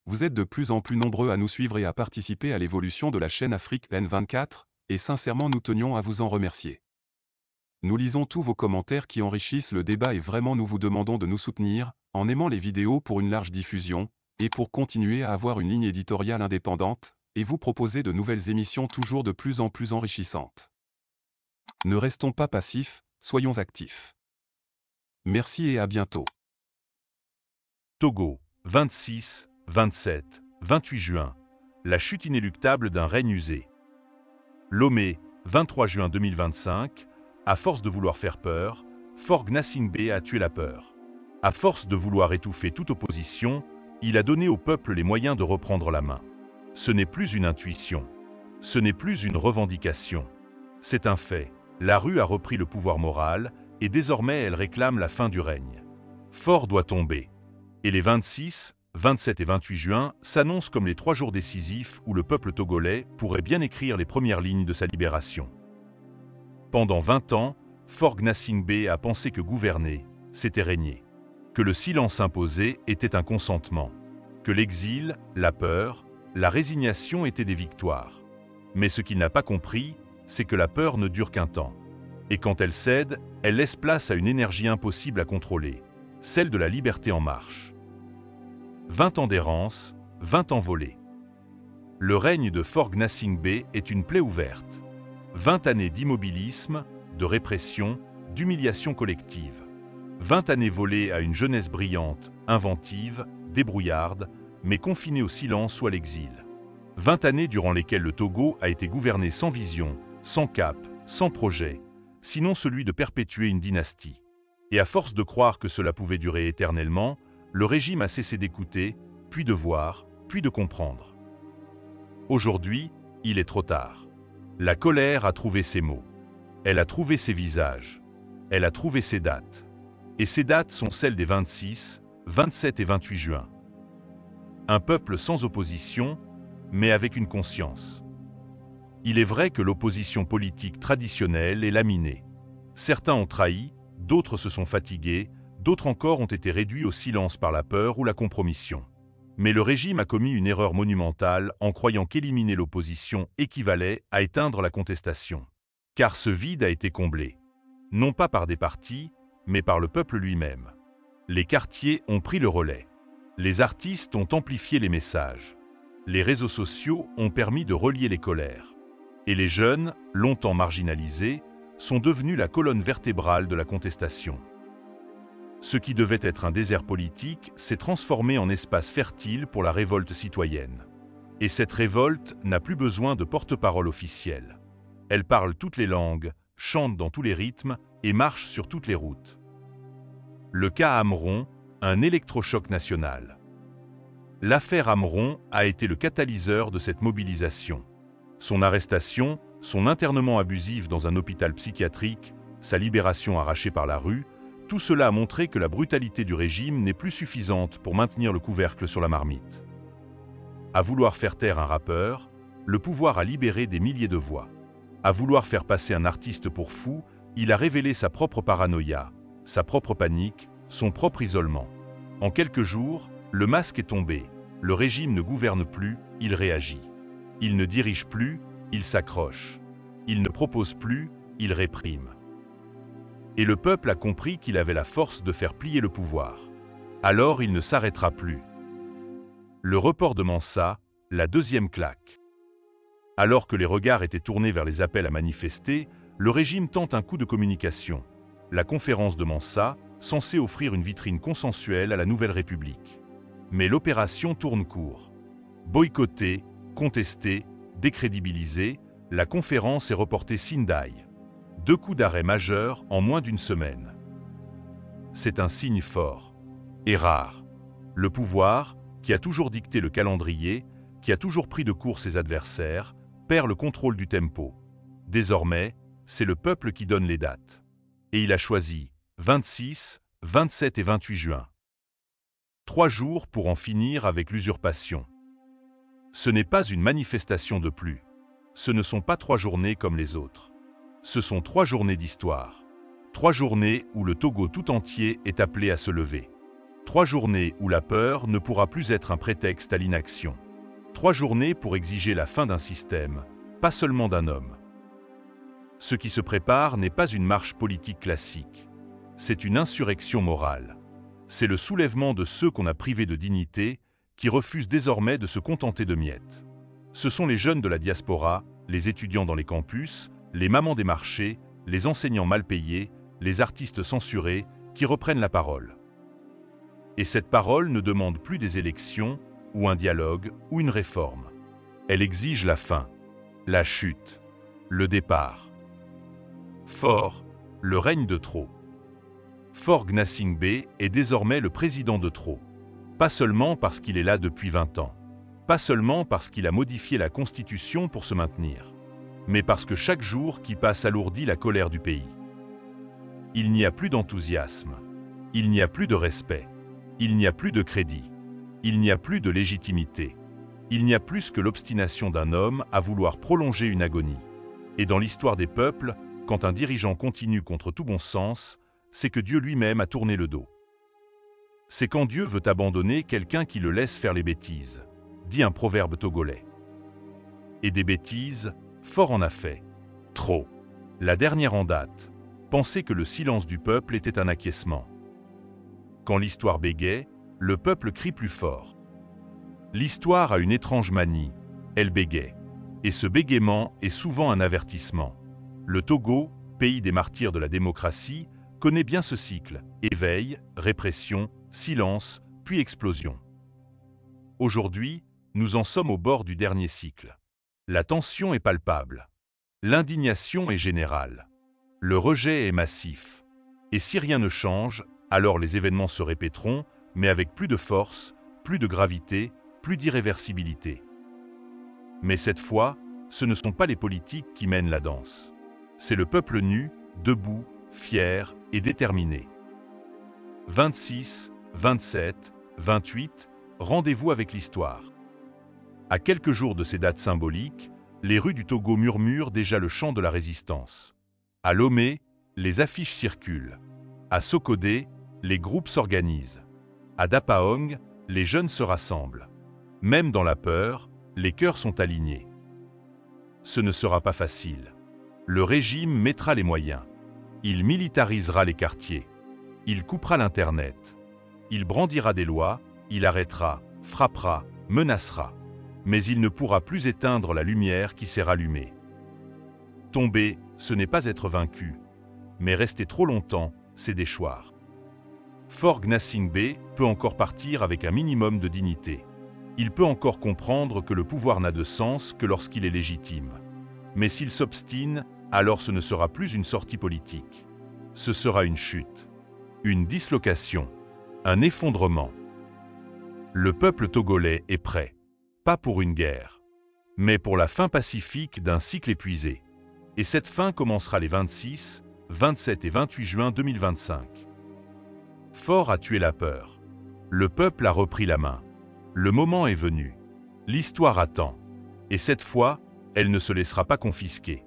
Vous êtes de plus en plus nombreux à nous suivre et à participer à l'évolution de la chaîne Afrique N24, et sincèrement nous tenions à vous en remercier. Nous lisons tous vos commentaires qui enrichissent le débat et vraiment nous vous demandons de nous soutenir, en aimant les vidéos pour une large diffusion, et pour continuer à avoir une ligne éditoriale indépendante, et vous proposer de nouvelles émissions toujours de plus en plus enrichissantes. Ne restons pas passifs, soyons actifs. Merci et à bientôt. Togo, 26, 27, 28 juin. La chute inéluctable d'un règne usé. Lomé, 23 juin 2025. À force de vouloir faire peur, Faure Gnassingbé a tué la peur. À force de vouloir étouffer toute opposition, il a donné au peuple les moyens de reprendre la main. Ce n'est plus une intuition. Ce n'est plus une revendication. C'est un fait. La rue a repris le pouvoir moral et désormais elle réclame la fin du règne. Faure doit tomber. Et les 26, 27 et 28 juin s'annoncent comme les 3 jours décisifs où le peuple togolais pourrait bien écrire les premières lignes de sa libération. Pendant 20 ans, Faure Gnassingbé a pensé que gouverner, c'était régner. Que le silence imposé était un consentement. Que l'exil, la peur, la résignation étaient des victoires. Mais ce qu'il n'a pas compris, c'est que la peur ne dure qu'un temps. Et quand elle cède, elle laisse place à une énergie impossible à contrôler, celle de la liberté en marche. 20 ans d'errance, 20 ans volés. Le règne de Faure Gnassingbé est une plaie ouverte. 20 années d'immobilisme, de répression, d'humiliation collective. 20 années volées à une jeunesse brillante, inventive, débrouillarde, mais confinée au silence ou à l'exil. 20 années durant lesquelles le Togo a été gouverné sans vision, sans cap, sans projet, sinon celui de perpétuer une dynastie. Et à force de croire que cela pouvait durer éternellement, le régime a cessé d'écouter, puis de voir, puis de comprendre. Aujourd'hui, il est trop tard. La colère a trouvé ses mots. Elle a trouvé ses visages. Elle a trouvé ses dates. Et ces dates sont celles des 26, 27 et 28 juin. Un peuple sans opposition, mais avec une conscience. Il est vrai que l'opposition politique traditionnelle est laminée. Certains ont trahi, d'autres se sont fatigués, d'autres encore ont été réduits au silence par la peur ou la compromission. Mais le régime a commis une erreur monumentale en croyant qu'éliminer l'opposition équivalait à éteindre la contestation. Car ce vide a été comblé, non pas par des partis, mais par le peuple lui-même. Les quartiers ont pris le relais. Les artistes ont amplifié les messages. Les réseaux sociaux ont permis de relier les colères. Et les jeunes, longtemps marginalisés, sont devenus la colonne vertébrale de la contestation. Ce qui devait être un désert politique s'est transformé en espace fertile pour la révolte citoyenne. Et cette révolte n'a plus besoin de porte-parole officielle. Elle parle toutes les langues, chante dans tous les rythmes et marche sur toutes les routes. Le cas Amron, un électrochoc national. L'affaire Amron a été le catalyseur de cette mobilisation. Son arrestation, son internement abusif dans un hôpital psychiatrique, sa libération arrachée par la rue, tout cela a montré que la brutalité du régime n'est plus suffisante pour maintenir le couvercle sur la marmite. À vouloir faire taire un rappeur, le pouvoir a libéré des milliers de voix. À vouloir faire passer un artiste pour fou, il a révélé sa propre paranoïa, sa propre panique, son propre isolement. En quelques jours, le masque est tombé, le régime ne gouverne plus, il réagit. Il ne dirige plus, il s'accroche. Il ne propose plus, il réprime. Et le peuple a compris qu'il avait la force de faire plier le pouvoir. Alors il ne s'arrêtera plus. Le report de Mansa, la deuxième claque. Alors que les regards étaient tournés vers les appels à manifester, le régime tente un coup de communication. La conférence de Mansa, censée offrir une vitrine consensuelle à la Nouvelle République. Mais l'opération tourne court. Boycottée, contestée, décrédibilisée, la conférence est reportée Sindai. 2 coups d'arrêt majeurs en moins d'une semaine. C'est un signe fort et rare. Le pouvoir, qui a toujours dicté le calendrier, qui a toujours pris de court ses adversaires, perd le contrôle du tempo. Désormais, c'est le peuple qui donne les dates. Et il a choisi 26, 27 et 28 juin. 3 jours pour en finir avec l'usurpation. Ce n'est pas une manifestation de plus. Ce ne sont pas 3 journées comme les autres. Ce sont 3 journées d'histoire. 3 journées où le Togo tout entier est appelé à se lever. 3 journées où la peur ne pourra plus être un prétexte à l'inaction. 3 journées pour exiger la fin d'un système, pas seulement d'un homme. Ce qui se prépare n'est pas une marche politique classique. C'est une insurrection morale. C'est le soulèvement de ceux qu'on a privés de dignité, qui refusent désormais de se contenter de miettes. Ce sont les jeunes de la diaspora, les étudiants dans les campus, les mamans des marchés, les enseignants mal payés, les artistes censurés, qui reprennent la parole. Et cette parole ne demande plus des élections, ou un dialogue, ou une réforme. Elle exige la fin, la chute, le départ. Faure, le règne de trop. Faure Gnassingbé est désormais le président de trop. Pas seulement parce qu'il est là depuis 20 ans. Pas seulement parce qu'il a modifié la Constitution pour se maintenir. Mais parce que chaque jour qui passe alourdit la colère du pays. Il n'y a plus d'enthousiasme. Il n'y a plus de respect. Il n'y a plus de crédit. Il n'y a plus de légitimité. Il n'y a plus que l'obstination d'un homme à vouloir prolonger une agonie. Et dans l'histoire des peuples, quand un dirigeant continue contre tout bon sens, c'est que Dieu lui-même a tourné le dos. C'est quand Dieu veut abandonner quelqu'un qui le laisse faire les bêtises, dit un proverbe togolais. Et des bêtises, Faure en a fait. Trop. La dernière en date. Penser que le silence du peuple était un acquiescement. Quand l'histoire bégaie, le peuple crie plus fort. L'histoire a une étrange manie, elle bégaie. Et ce bégaiement est souvent un avertissement. Le Togo, pays des martyrs de la démocratie, connaît bien ce cycle, éveil, répression, silence, puis explosion. Aujourd'hui, nous en sommes au bord du dernier cycle. La tension est palpable. L'indignation est générale. Le rejet est massif. Et si rien ne change, alors les événements se répéteront, mais avec plus de force, plus de gravité, plus d'irréversibilité. Mais cette fois, ce ne sont pas les politiques qui mènent la danse. C'est le peuple nu, debout, fier et déterminé. 26, 27, 28, rendez-vous avec l'histoire. À quelques jours de ces dates symboliques, les rues du Togo murmurent déjà le chant de la résistance. À Lomé, les affiches circulent. À Sokodé, les groupes s'organisent. À Dapaong, les jeunes se rassemblent. Même dans la peur, les cœurs sont alignés. Ce ne sera pas facile. Le régime mettra les moyens. Il militarisera les quartiers. Il coupera l'Internet. Il brandira des lois, il arrêtera, frappera, menacera. Mais il ne pourra plus éteindre la lumière qui s'est rallumée. Tomber, ce n'est pas être vaincu. Mais rester trop longtemps, c'est déchoir. Faure Gnassingbé peut encore partir avec un minimum de dignité. Il peut encore comprendre que le pouvoir n'a de sens que lorsqu'il est légitime. Mais s'il s'obstine, alors ce ne sera plus une sortie politique. Ce sera une chute, une dislocation, un effondrement. Le peuple togolais est prêt, pas pour une guerre, mais pour la fin pacifique d'un cycle épuisé. Et cette fin commencera les 26, 27 et 28 juin 2025. Faure a tué la peur. Le peuple a repris la main. Le moment est venu. L'histoire attend. Et cette fois, elle ne se laissera pas confisquer.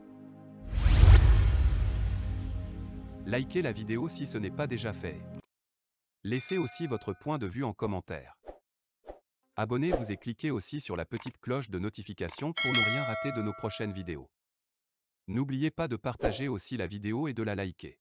Likez la vidéo si ce n'est pas déjà fait. Laissez aussi votre point de vue en commentaire. Abonnez-vous et cliquez aussi sur la petite cloche de notification pour ne rien rater de nos prochaines vidéos. N'oubliez pas de partager aussi la vidéo et de la liker.